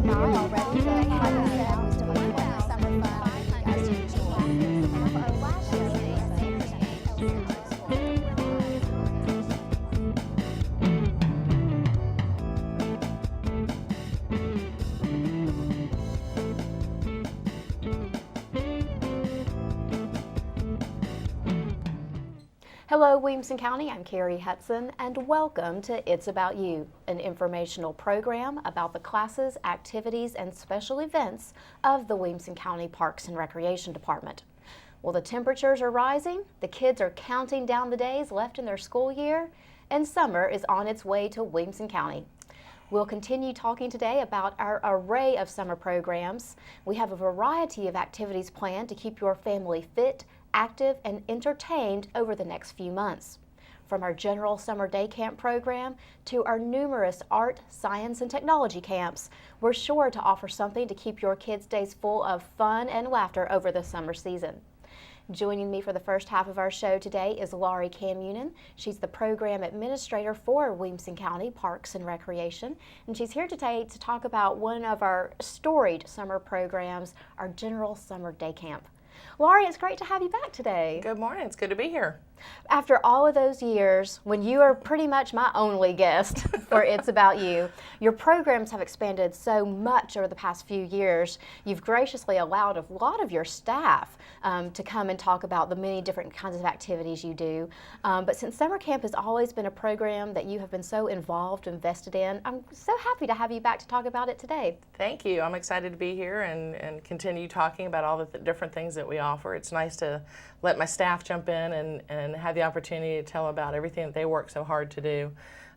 not already, but like I said, we still have more summer fun for you guys to enjoy. For our last show, Hello, Williamson County. I'm Kerri Hudson, and welcome to It's About You, an informational program about the classes, activities, and special events of the Williamson County Parks and Recreation Department. Well, the temperatures are rising, the kids are counting down the days left in their school year, and summer is on its way to Williamson County. We'll continue talking today about our array of summer programs. We have a variety of activities planned to keep your family fit, active, and entertained over the next few months. From our general summer day camp program to our numerous art, science, and technology camps, we're sure to offer something to keep your kids' days full of fun and laughter over the summer season. Joining me for the first half of our show today is Laurie Kamunen. She's the program administrator for Williamson County Parks and Recreation, and she's here today to talk about one of our storied summer programs, our general summer day camp. Laurie, it's great to have you back today. Good morning. It's good to be here. After all of those years, when you are pretty much my only guest for It's About You, your programs have expanded so much over the past few years. You've graciously allowed a lot of your staff to come and talk about the many different kinds of activities you do. But since summer camp has always been a program that you have been so involved, invested in, I'm so happy to have you back to talk about it today. Thank you. I'm excited to be here and continue talking about all the different things that we offer. It's nice to let my staff jump in and have the opportunity to tell about everything that they work so hard to do.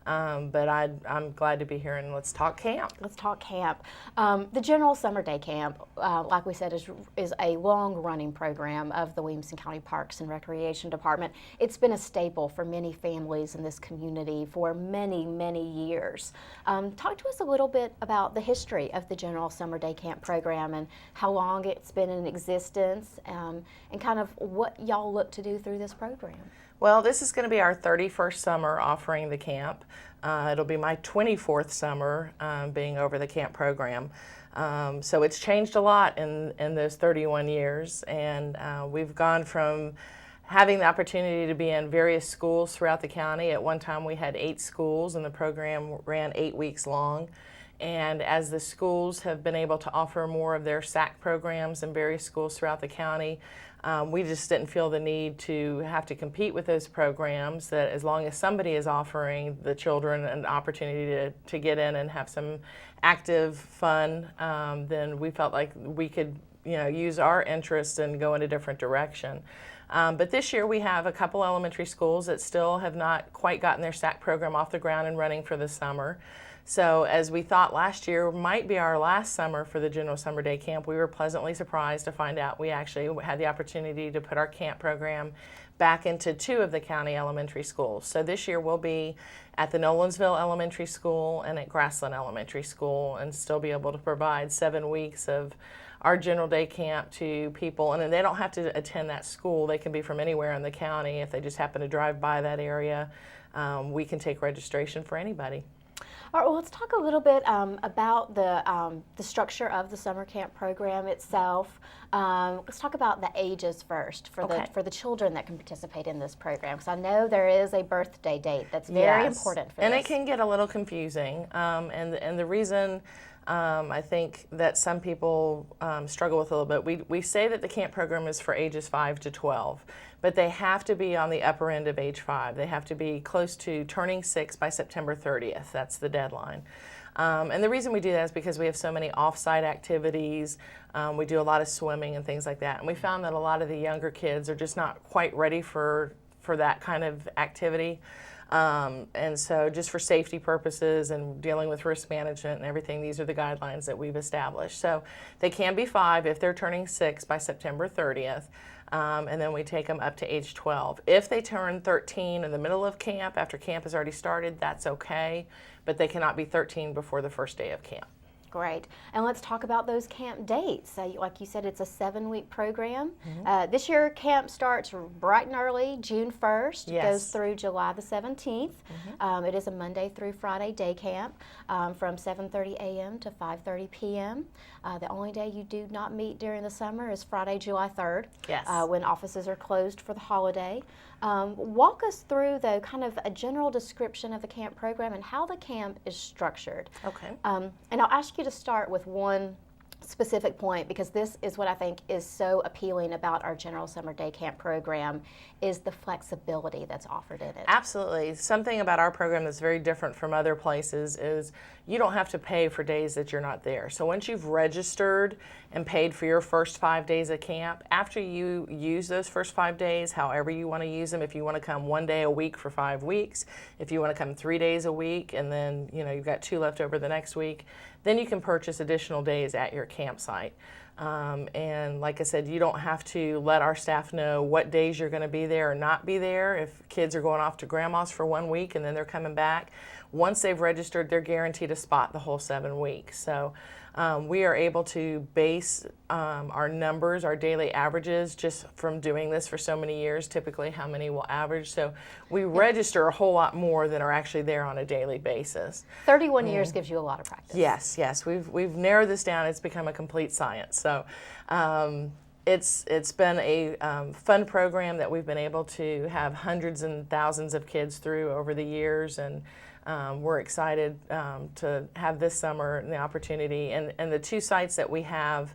But I'm glad to be here, and let's talk camp. Let's talk camp. The General Summer Day Camp, like we said, is a long-running program of the Williamson County Parks and Recreation Department. It's been a staple for many families in this community for many, many years. Talk to us a little bit about the history of the General Summer Day Camp program and how long it's been in existence, and kind of what y'all look to do through this program. Well, this is going to be our 31st summer offering the camp. It'll be my 24th summer being over the camp program. So it's changed a lot in those 31 years, and we've gone from having the opportunity to be in various schools throughout the county. At one time we had 8 schools, and the program ran 8 weeks long. And as the schools have been able to offer more of their SAC programs in various schools throughout the county, we just didn't feel the need to have to compete with those programs, that as long as somebody is offering the children an opportunity to get in and have some active fun, then we felt like we could use our interest and go in a different direction. But this year we have a couple elementary schools that still have not quite gotten their SAC program off the ground and running for the summer. So as we thought last year might be our last summer for the General Summer Day Camp, we were pleasantly surprised to find out we actually had the opportunity to put our camp program back into 2 of the county elementary schools. So this year we'll be at the Nolensville Elementary School and at Grassland Elementary School, and still be able to provide 7 weeks of our general day camp to people. And then they don't have to attend that school. They can be from anywhere in the county. If they just happen to drive by that area, we can take registration for anybody. All right, well, let's talk a little bit about the structure of the summer camp program itself. Let's talk about the ages first for the children that can participate in this program, because I know there is a birthday date that's very important for this. And it can get a little confusing, and the reason I think that some people struggle with a little bit, we say that the camp program is for ages 5 to 12, but they have to be on the upper end of age 5. They have to be close to turning 6 by September 30th. That's the deadline. And the reason we do that is because we have so many off-site activities. We do a lot of swimming and things like that. And we found that a lot of the younger kids are just not quite ready for that kind of activity. And so just for safety purposes and dealing with risk management and everything, these are the guidelines that we've established. So they can be 5 if they're turning 6 by September 30th. And then we take them up to age 12. If they turn 13 in the middle of camp, after camp has already started, that's okay, but they cannot be 13 before the first day of camp. Great. And let's talk about those camp dates. Like you said, it's a 7-week program. This year, camp starts bright and early, June 1st. Yes. It goes through July the 17th. It is a Monday through Friday day camp from 7:30 a.m. to 5:30 p.m. The only day you do not meet during the summer is Friday, July 3rd, Yes. When offices are closed for the holiday. Walk us through, though, kind of a general description of the camp program and how the camp is structured. Okay. And I'll ask you to start with one specific point, because this is what I think is so appealing about our general summer day camp program, is the flexibility that's offered in it. Absolutely. Something about our program that's very different from other places is you don't have to pay for days that you're not there. So once you've registered and paid for your first 5 days of camp, after you use those first 5 days, however you want to use them, if you want to come 1 day a week for 5 weeks, if you want to come 3 days a week, and then you've got 2 left over the next week, then you can purchase additional days at your campsite. And like I said, you don't have to let our staff know what days you're going to be there or not be there. If kids are going off to grandma's for 1 week and then they're coming back, once they've registered, they're guaranteed a spot the whole 7 weeks. So we are able to base our numbers, our daily averages, just from doing this for so many years, typically how many will average. So we register a whole lot more than are actually there on a daily basis. 31 years gives you a lot of practice. Yes. We've narrowed this down. It's become a complete science. So it's been a fun program that we've been able to have hundreds and thousands of kids through over the years, and we're excited to have this summer the opportunity. And the 2 sites that we have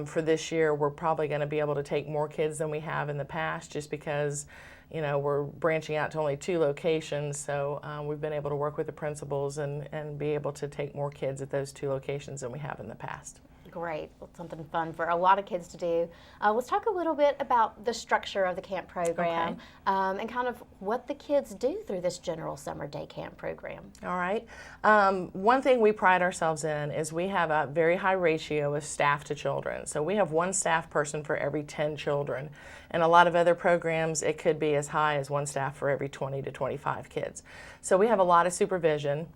for this year, we're probably going to be able to take more kids than we have in the past, just because we're branching out to only 2 locations. So we've been able to work with the principals and be able to take more kids at those 2 locations than we have in the past. Great. Well, something fun for a lot of kids to do. Let's talk a little bit about the structure of the camp program, and kind of what the kids do through this general summer day camp program. All right. One thing we pride ourselves in is we have a very high ratio of staff to children. So we have 1 staff person for every 10 children. And a lot of other programs, it could be as high as 1 staff for every 20 to 25 kids. So we have a lot of supervision.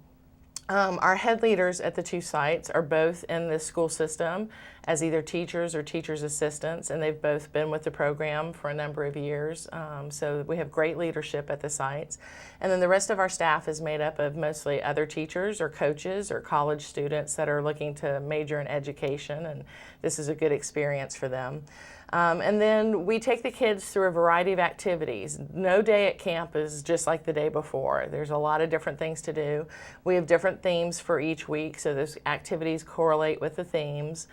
Our head leaders at the 2 sites are both in the school system as either teachers or teachers' assistants, and they've both been with the program for a number of years. So we have great leadership at the sites. And then the rest of our staff is made up of mostly other teachers or coaches or college students that are looking to major in education, and this is a good experience for them. And then we take the kids through a variety of activities. No day at camp is just like the day before. There's a lot of different things to do. We have different themes for each week, so those activities correlate with the themes.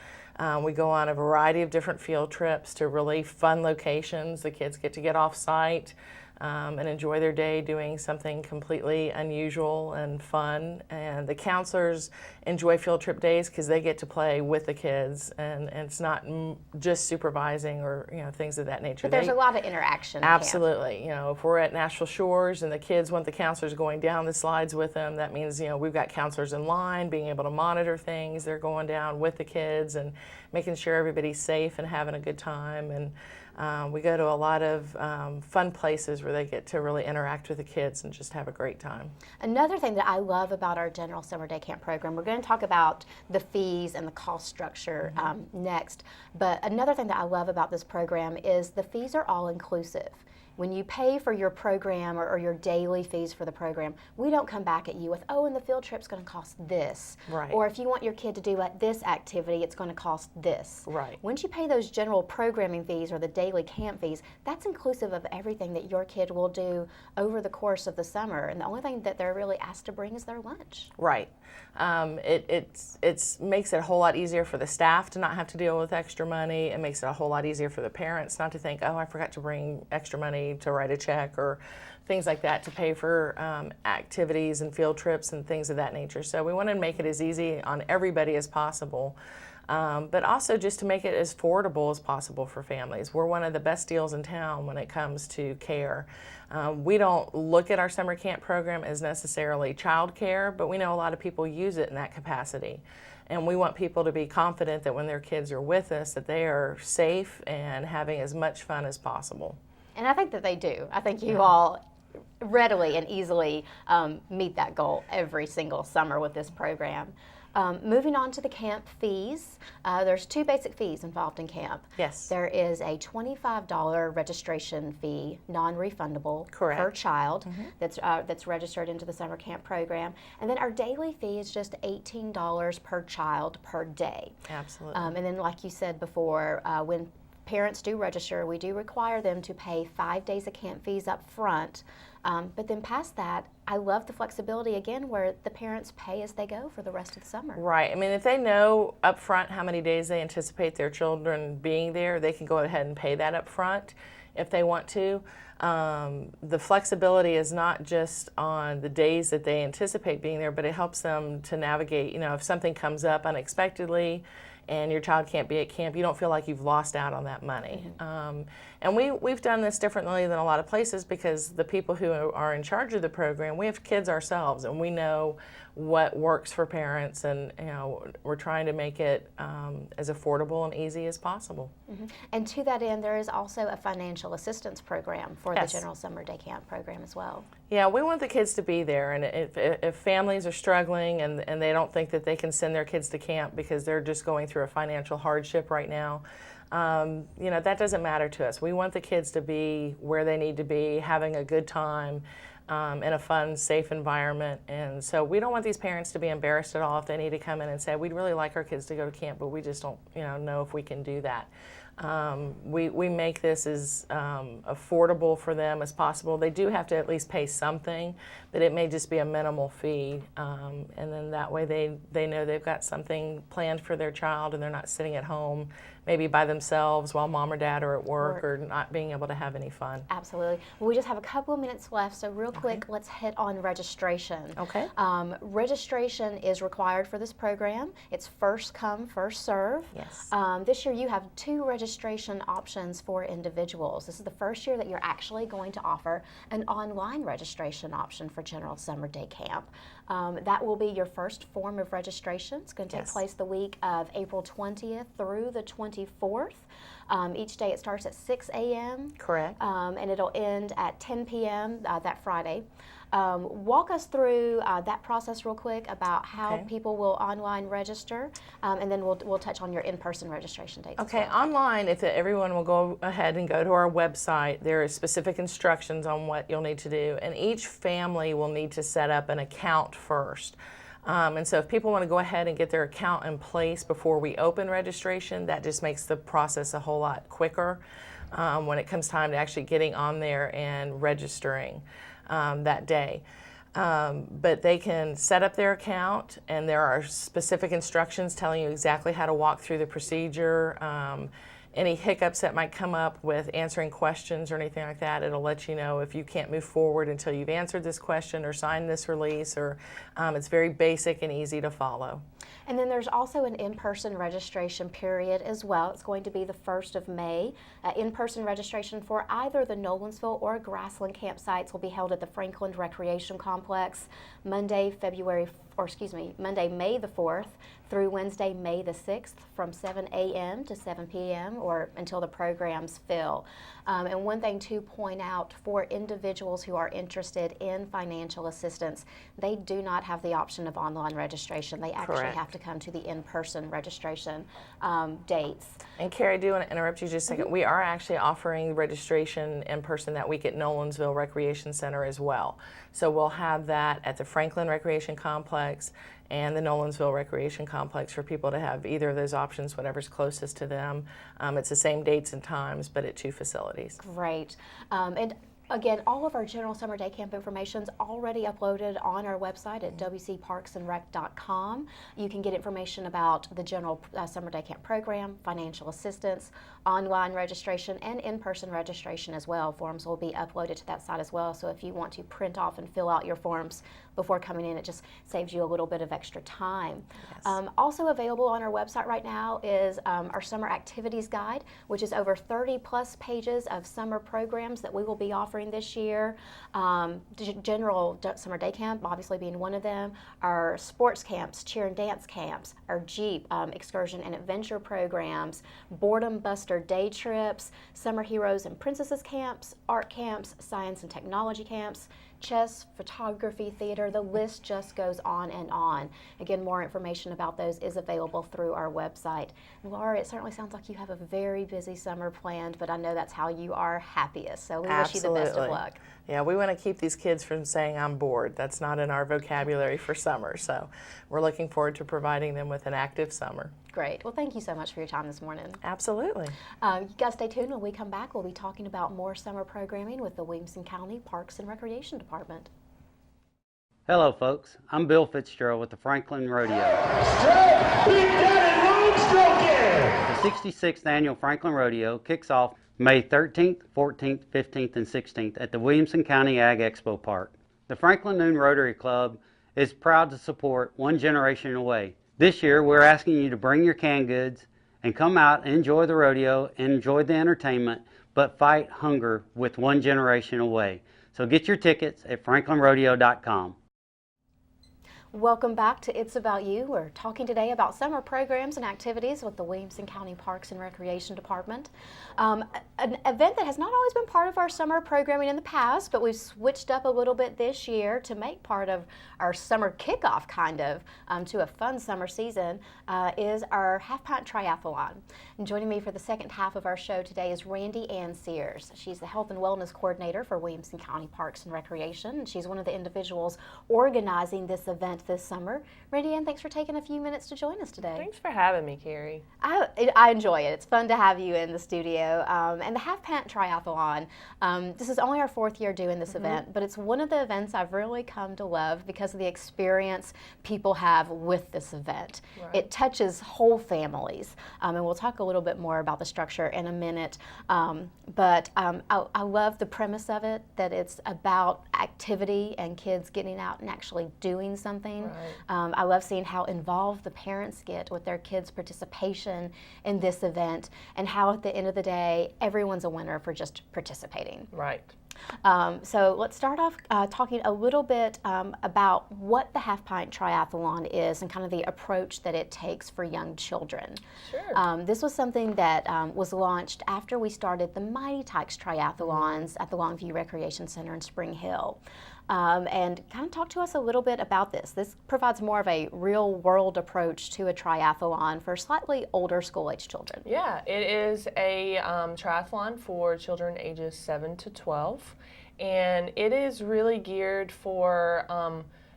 We go on a variety of different field trips to really fun locations. The kids get to get off site and enjoy their day doing something completely unusual and fun. And the counselors enjoy field trip days because they get to play with the kids, and it's not just supervising or things of that nature. But there's a lot of interaction. Absolutely. If we're at Nashville Shores and the kids want the counselors going down the slides with them, that means we've got counselors in line being able to monitor things. They're going down with the kids and making sure everybody's safe and having a good time. And we go to a lot of fun places where they get to really interact with the kids and just have a great time. Another thing that I love about our general summer day camp program, we're going to talk about the fees and the cost structure next, but another thing that I love about this program is the fees are all inclusive. When you pay for your program or your daily fees for the program, we don't come back at you with, and the field trip's going to cost this. Right. Or if you want your kid to do this activity, it's going to cost this. Right. Once you pay those general programming fees or the daily camp fees, that's inclusive of everything that your kid will do over the course of the summer. And the only thing that they're really asked to bring is their lunch. Right. It makes it a whole lot easier for the staff to not have to deal with extra money. It makes it a whole lot easier for the parents not to think, I forgot to bring extra money to write a check or things like that to pay for activities and field trips and things of that nature. So we want to make it as easy on everybody as possible, but also just to make it as affordable as possible for families. We're one of the best deals in town when it comes to care. We don't look at our summer camp program as necessarily child care, but we know a lot of people use it in that capacity. And we want people to be confident that when their kids are with us, that they are safe and having as much fun as possible. And I think that they do. I think you all readily and easily meet that goal every single summer with this program. Moving on to the camp fees, there's two basic fees involved in camp. Yes. There is a $25 registration fee, non-refundable Correct. per child that's registered into the summer camp program. And then our daily fee is just $18 per child per day. Absolutely. And then like you said before, when parents do register, we do require them to pay 5 days of camp fees up front. But then past that, I love the flexibility again where the parents pay as they go for the rest of the summer. Right. I mean, if they know up front how many days they anticipate their children being there, they can go ahead and pay that up front if they want to. The flexibility is not just on the days that they anticipate being there, but it helps them to navigate, you know, if something comes up unexpectedly and your child can't be at camp, you don't feel like you've lost out on that money. And we've done this differently than a lot of places because the people who are in charge of the program, we have kids ourselves and we know what works for parents, and you know, we're trying to make it as affordable and easy as possible. And to that end, there is also a financial assistance program for Yes. the General Summer Day Camp program as well. Yeah, we want the kids to be there, and if families are struggling and they don't think that they can send their kids to camp because they're just going through a financial hardship right now, you know, that doesn't matter to us. We want the kids to be where they need to be, having a good time in a fun, safe environment. And so we don't want these parents to be embarrassed at all if they need to come in and say, we'd really like our kids to go to camp, but we just don't, you know if we can do that. We make this as affordable for them as possible. They do have to at least pay something, but it may just be a minimal fee. And then that way they know they've got something planned for their child and they're not sitting at home maybe by themselves while mom or dad are at work or not being able to have any fun. Absolutely. Well, we just have a couple of minutes left, so real quick, let's hit on registration. Okay. Registration is required for this program. It's first come, first serve. Yes. This year you have 2 registration options for individuals. This is the first year that you're actually going to offer an online registration option for General Summer Day Camp. That will be your first form of registration. It's going to take place the week of April 20th through the 24th. Each day it starts at 6 a.m. Correct. And it'll end at 10 p.m. That Friday. Walk us through that process real quick about how people will online register, and then we'll touch on your in-person registration dates. Okay, as well. online, if everyone will go ahead and go to our website, there is specific instructions on what you'll need to do, and each family will need to set up an account first. And so if people want to go ahead and get their account in place before we open registration, that just makes the process a whole lot quicker when it comes time to actually getting on there and registering that day. But they can set up their account, and there are specific instructions telling you exactly how to walk through the procedure. Any hiccups that might come up with answering questions or anything like that, it'll let you know if you can't move forward until you've answered this question or signed this release, or it's very basic and easy to follow. And then there's also an in-person registration period as well. It's going to be the 1st of May. In-person registration for either the Nolensville or Grassland campsites will be held at the Franklin Recreation Complex Monday, Monday, May the 4th through Wednesday, May the 6th from 7 a.m. to 7 p.m. or until the programs fill. And one thing to point out for individuals who are interested in financial assistance, they do not have the option of online registration. They actually have to come to the in-person registration dates. And Kerri, I do want to interrupt you just a second. We are actually offering registration in person that week at Nolensville Recreation Center as well. So we'll have that at the Franklin Recreation Complex and the Nolensville Recreation Complex for people to have either of those options, whatever's closest to them. It's the same dates and times, but at 2 facilities. Great. And again, all of our General Summer Day Camp information is already uploaded on our website at wcparksandrec.com. You can get information about the General Summer Day Camp program, financial assistance, online registration, and in-person registration as well. Forms will be uploaded to that site as well, so if you want to print off and fill out your forms before coming in, it just saves you a little bit of extra time. Yes. Also available on our website right now is our Summer Activities Guide, which is over 30 plus pages of summer programs that we will be offering this year. General Summer Day Camp obviously being one of them, our sports camps, cheer and dance camps, our Jeep excursion and adventure programs, Boredom Buster day trips, Summer Heroes and Princesses camps, art camps, science and technology camps, chess, photography, theater, the list just goes on and on. Again, more information about those is available through our website. Laurie, it certainly sounds like you have a very busy summer planned, but I know that's how you are happiest, so we wish you the best of luck. Yeah, we want to keep these kids from saying I'm bored. That's not in our vocabulary for summer, so we're looking forward to providing them with an active summer. Great. Well, thank you so much for your time this morning. Absolutely. You guys stay tuned. When we come back, we'll be talking about more summer programming with the Williamson County Parks and Recreation Department. Hello, folks. I'm Bill Fitzgerald with the Franklin Rodeo. The 66th Annual Franklin Rodeo kicks off May 13th, 14th, 15th, and 16th at the Williamson County Ag Expo Park. The Franklin Noon Rotary Club is proud to support One Generation Away. This year, we're asking you to bring your canned goods and come out and enjoy the rodeo, enjoy the entertainment, but fight hunger with One Generation Away. So get your tickets at franklinrodeo.com. Welcome back to It's About You. We're talking today about summer programs and activities with the Williamson County Parks and Recreation Department. An event that has not always been part of our summer programming in the past, but we've switched up a little bit this year to make part of our summer kickoff to a fun summer season is our Half-Pint Triathlon. And joining me for the second half of our show today is Randianne Sears. She's the Health and Wellness Coordinator for Williamson County Parks and Recreation, and she's one of the individuals organizing this event this summer. Randianne, thanks for taking a few minutes to join us today. Thanks for having me, Kerri. I enjoy it. It's fun to have you in the studio. And the Half-Pint Triathlon, this is only our fourth year doing this event, but it's one of the events I've really come to love because of the experience people have with this event. Right. It touches whole families, and we'll talk a little bit more about the structure in a minute. But I love the premise of it, that it's about activity and kids getting out and actually doing something. Right. I love seeing how involved the parents get with their kids' participation in this event, and how at the end of the day, everyone's a winner for just participating. Right. So let's start off talking a little bit about what the Half-Pint Triathlon is and kind of the approach that it takes for young children. Sure. This was something that was launched after we started the Mighty Tykes Triathlons at the Longview Recreation Center in Spring Hill. And kind of talk to us a little bit about this. This provides more of a real-world approach to a triathlon for slightly older school-age children. Yeah, it is a triathlon for children ages 7 to 12, and it is really geared for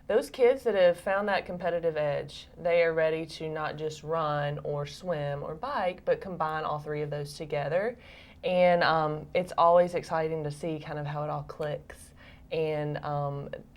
those kids that have found that competitive edge. They are ready to not just run or swim or bike, but combine all three of those together. And it's always exciting to see kind of how it all clicks, and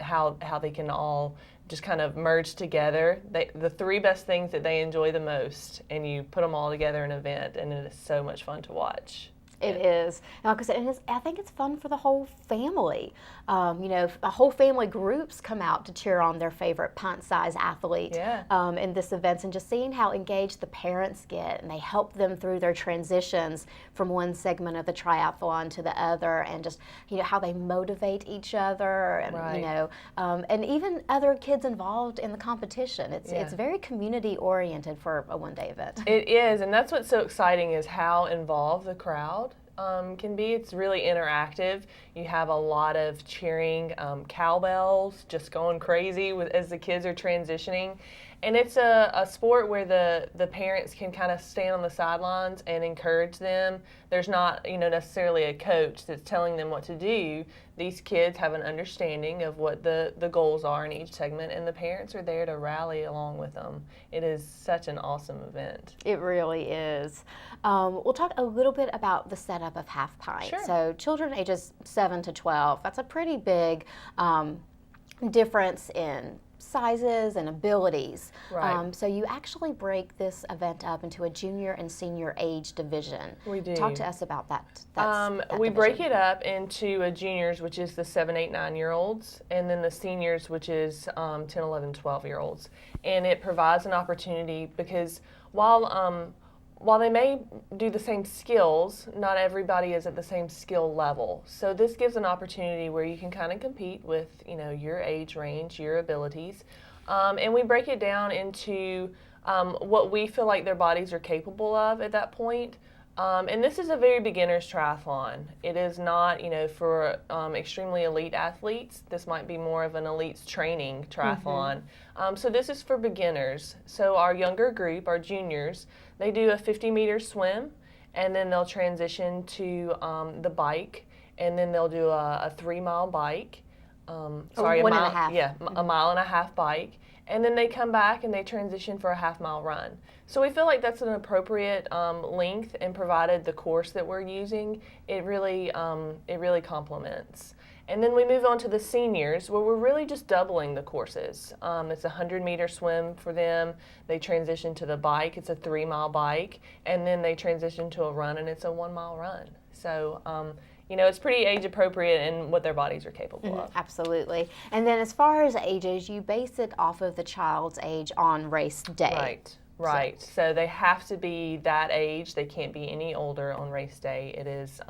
how they can all just kind of merge together. The three best things that they enjoy the most, and you put them all together in an event, and it is so much fun to watch. It is. Now, because I think it's fun for the whole family. You know, whole family groups come out to cheer on their favorite pint-sized athlete in this event, and just seeing how engaged the parents get, and they help them through their transitions from one segment of the triathlon to the other, and just, you know, how they motivate each other, and Right. you know, and even other kids involved in the competition. It's very community oriented for a one-day event. It is, and that's what's so exciting, is how involved the crowd can be. It's really interactive. You have a lot of cheering, cowbells just going crazy as the kids are transitioning. And it's a sport where the parents can kind of stand on the sidelines and encourage them. There's not, you know, necessarily a coach that's telling them what to do. These kids have an understanding of what the goals are in each segment, and the parents are there to rally along with them. It is such an awesome event. It really is. We'll talk a little bit about the setup of Half-Pint. Sure. So children ages 7 to 12, that's a pretty big difference in sizes and abilities. Right. So you actually break this event up into a junior and senior age division. We do. Talk to us about that. We break it up into a juniors, which is the 7, 8, 9-year-olds, and then the seniors, which is 10, 11, 12-year-olds. And it provides an opportunity because while they may do the same skills, not everybody is at the same skill level. So this gives an opportunity where you can kind of compete with, you know, your age range, your abilities. And we break it down into what we feel like their bodies are capable of at that point. And this is a very beginner's triathlon. It is not, for extremely elite athletes. This might be more of an elite's training triathlon. So this is for beginners. So our younger group, our juniors, they do a 50-meter swim, and then they'll transition to the bike, and then they'll do a 3-mile bike. Sorry, one a mile, and a half. Yeah, a mile and a half bike. And then they come back and they transition for a half-mile run. So we feel like that's an appropriate length, and provided the course that we're using, it really complements. And then we move on to the seniors, where we're really just doubling the courses. It's a 100-meter swim for them. They transition to the bike. It's a 3-mile bike. And then they transition to a run, and it's a 1-mile run. So, it's pretty age appropriate in what their bodies are capable of. Absolutely. And then as far as ages, you base it off of the child's age on race day. Right. So they have to be that age. They can't be any older on race day. It is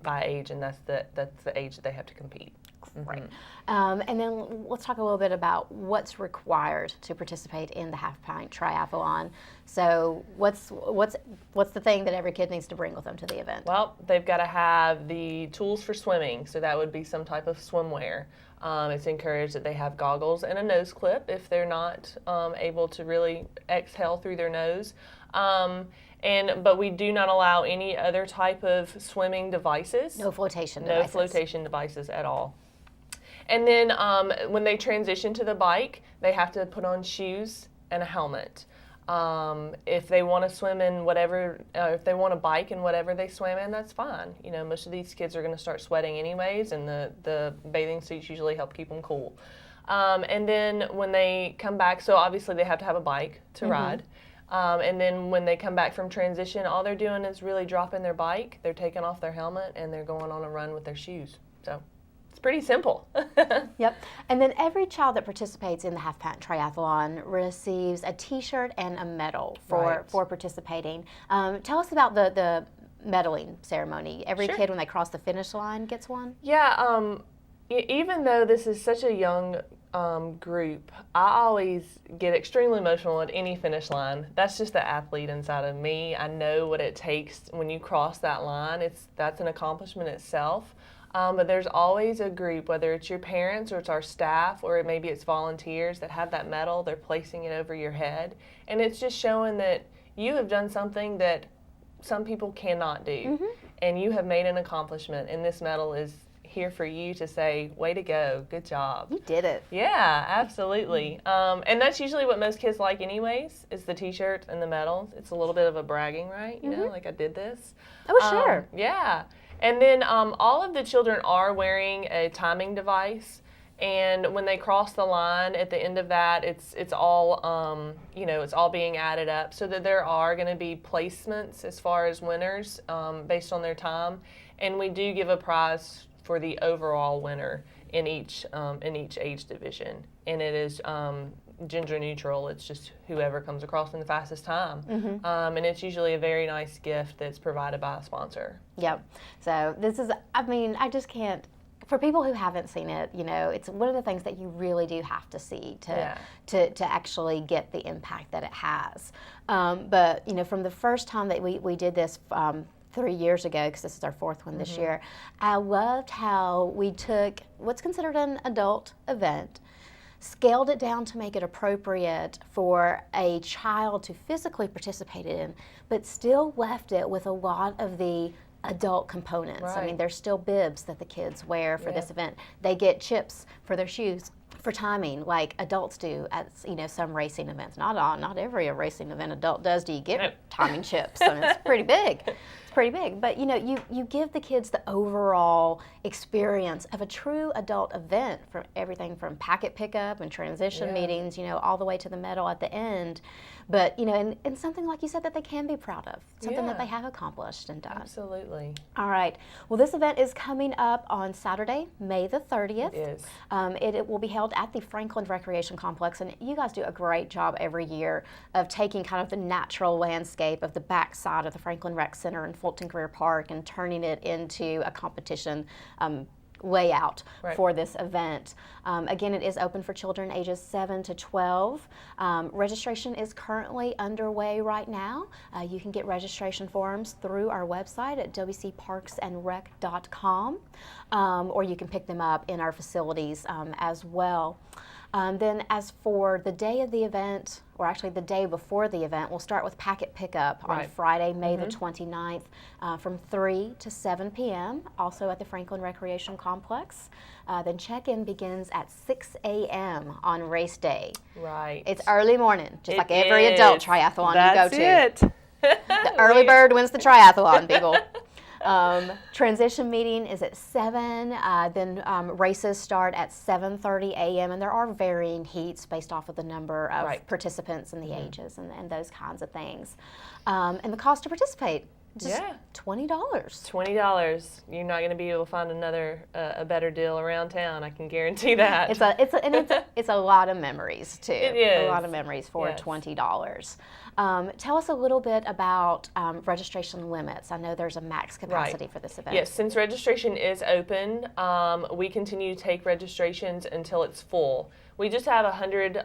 by age, and that's the age that they have to compete. Right. And then let's talk a little bit about what's required to participate in the Half-Pint Triathlon. So what's the thing that every kid needs to bring with them to the event? Well, they've got to have the tools for swimming. So that would be some type of swimwear. It's encouraged that they have goggles and a nose clip if they're not able to really exhale through their nose. But we do not allow any other type of swimming devices. No flotation devices. No flotation devices at all. And then when they transition to the bike, they have to put on shoes and a helmet. If they want to swim in whatever, if they want to bike in whatever they swim in, that's fine. Most of these kids are going to start sweating anyways, and the bathing suits usually help keep them cool. And then when they come back, so obviously they have to have a bike to ride. And then when they come back from transition, all they're doing is really dropping their bike, they're taking off their helmet, and they're going on a run with their shoes. So it's pretty simple. Yep. And then every child that participates in the Half-Pint Triathlon receives a T-shirt and a medal for participating. Tell us about the medaling ceremony. Every kid, when they cross the finish line, gets one? Yeah. Even though this is such a young group, I always get extremely emotional at any finish line. That's just the athlete inside of me. I know what it takes when you cross that line. That's an accomplishment itself. But there's always a group, whether it's your parents or it's our staff or maybe it's volunteers that have that medal. They're placing it over your head. And it's just showing that you have done something that some people cannot do. And you have made an accomplishment. And this medal is here for you to say, way to go, good job. You did it. Yeah, absolutely. And that's usually what most kids like anyways, is the T-shirt and the medals. It's a little bit of a bragging, right? Like I did this. Oh, sure. Yeah. And then all of the children are wearing a timing device, and when they cross the line at the end of that, it's all it's all being added up, so that there are going to be placements as far as winners based on their time, and we do give a prize for the overall winner in each age division, and it is gender neutral. It's just whoever comes across in the fastest time. And it's usually a very nice gift that's provided by a sponsor. Yep. So this is, I just can't, for people who haven't seen it, it's one of the things that you really do have to see to actually get the impact that it has. But, from the first time that we did this 3 years ago, because this is our 4th one this year, I loved how we took what's considered an adult event, scaled it down to make it appropriate for a child to physically participate in, but still left it with a lot of the adult components. Right. There's still bibs that the kids wear for this event. They get chips for their shoes for timing, like adults do at some racing events. Not every racing event adult does. Do you get timing chips? It's pretty big. Pretty big, but you give the kids the overall experience of a true adult event, from everything from packet pickup and transition meetings, all the way to the medal at the end. But and something like you said that they can be proud of, something that they have accomplished and done. Absolutely. All right. Well, this event is coming up on Saturday, May the 30th. It is. It will be held at the Franklin Recreation Complex, and you guys do a great job every year of taking kind of the natural landscape of the backside of the Franklin Rec Center and Fulton Career Park and turning it into a competition layout Right. for this event. Again, it is open for children ages 7 to 12. Registration is currently underway right now. You can get registration forms through our website at wcparksandrec.com, or you can pick them up in our facilities as well. Then as for the day of the event, or actually the day before the event, we'll start with packet pickup on Right. Friday, May the 29th from 3 to 7 p.m., also at the Franklin Recreation Complex. Then check-in begins at 6 a.m. on race day. Right. It's early morning, just It like every adult is. triathlon That's you go to. it. The early bird wins the triathlon, people. Transition meeting is at 7, then races start at 7:30 a.m. and there are varying heats based off of the number of Right. participants and the ages and those kinds of things. And the cost to participate, just Yeah. $20. $20. You're not going to be able to find a better deal around town. I can guarantee that. It's a lot of memories too. It A lot is. of memories for Yes. $20. Tell us a little bit about registration limits. I know there's a max capacity for this event. Yes, since registration is open, we continue to take registrations until it's full. We just have 100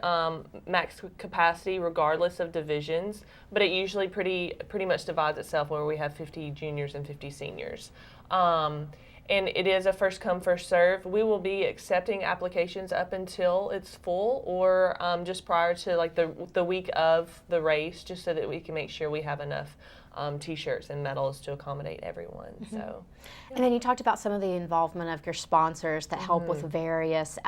max capacity regardless of divisions, but it usually pretty much divides itself where we have 50 juniors and 50 seniors. And it is a first come, first serve. We will be accepting applications up until it's full or just prior to like the week of the race, just so that we can make sure we have enough t-shirts and medals to accommodate everyone. So, And then you talked about some of the involvement of your sponsors that help with various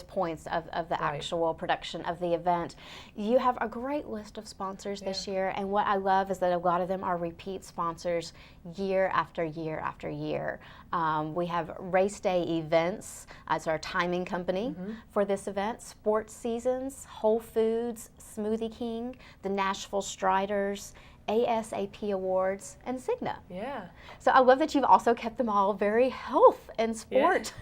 points of the actual production of the event. You have a great list of sponsors this year, and what I love is that a lot of them are repeat sponsors year after year after year. We have Race Day Events as our timing company for this event, Sports Seasons, Whole Foods, Smoothie King, the Nashville Striders, ASAP Awards, and Cigna. yeah. So I love that you've also kept them all very health and sport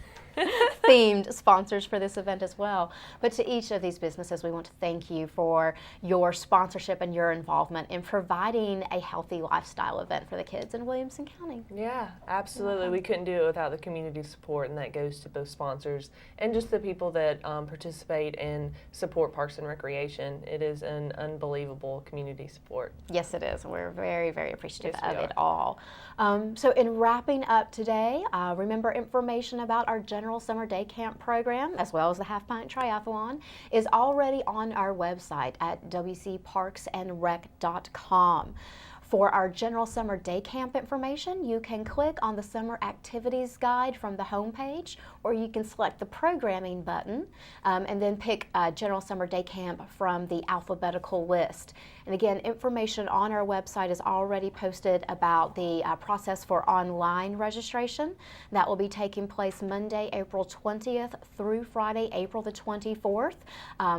themed sponsors for this event as well. But to each of these businesses, we want to thank you for your sponsorship and your involvement in providing a healthy lifestyle event for the kids in Williamson County. Yeah, absolutely. We couldn't do it without the community support, and that goes to both sponsors and just the people that participate and support Parks and Recreation. It is an unbelievable community support. Yes, it is. We're very, very appreciative Yes, we of it are. all. So in wrapping up today, remember information about our General Summer Day Camp program, as well as the Half-Pint Triathlon, is already on our website at wcparksandrec.com. For our General Summer Day Camp information, you can click on the Summer Activities Guide from the homepage, or you can select the Programming button and then pick General Summer Day Camp from the alphabetical list. And again, information on our website is already posted about the process for online registration. That will be taking place Monday, April 20th through Friday, April the 24th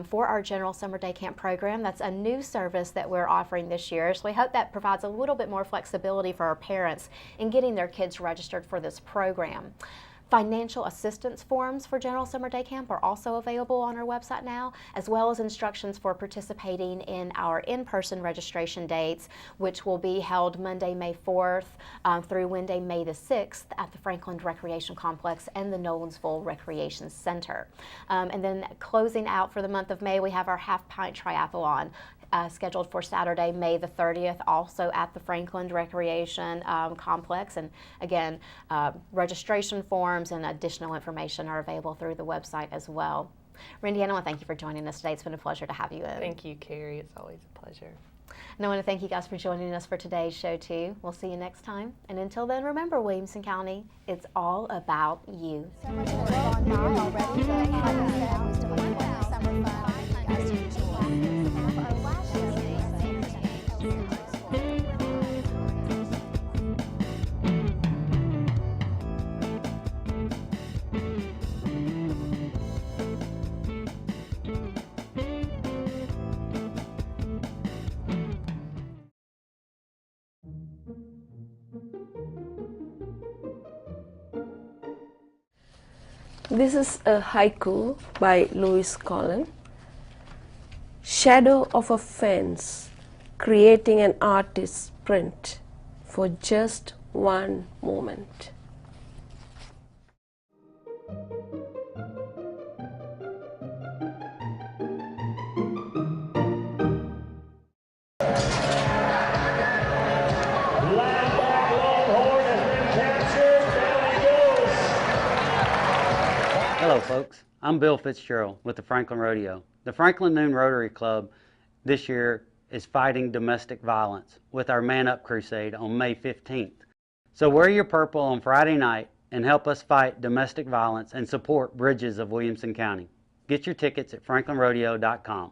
for our General Summer Day Camp program. That's a new service that we're offering this year. So we hope that provides a little bit more flexibility for our parents in getting their kids registered for this program. Financial assistance forms for General Summer Day Camp are also available on our website now, as well as instructions for participating in our in-person registration dates, which will be held Monday, May 4th through Wednesday, May the 6th at the Franklin Recreation Complex and the Nolensville Recreation Center. And then closing out for the month of May, we have our Half-Pint Triathlon. Scheduled for Saturday, May the 30th, also at the Franklin Recreation Complex. And again, registration forms and additional information are available through the website as well. Randianne, I want to thank you for joining us today. It's been a pleasure to have you in. Thank you, Kerri. It's always a pleasure. And I want to thank you guys for joining us for today's show, too. We'll see you next time. And until then, remember, Williamson County, it's all about you. So much has gone by already. So excited to find out summer fun for you guys to enjoy. Now for our last show, This is a haiku by Louis Collin. Shadow of a fence, creating an artist's print for just one moment. Hello folks, I'm Bill Fitzgerald with the Franklin Rodeo. The Franklin Noon Rotary Club this year is fighting domestic violence with our Man Up Crusade on May 15th. So wear your purple on Friday night and help us fight domestic violence and support Bridges of Williamson County. Get your tickets at franklinrodeo.com.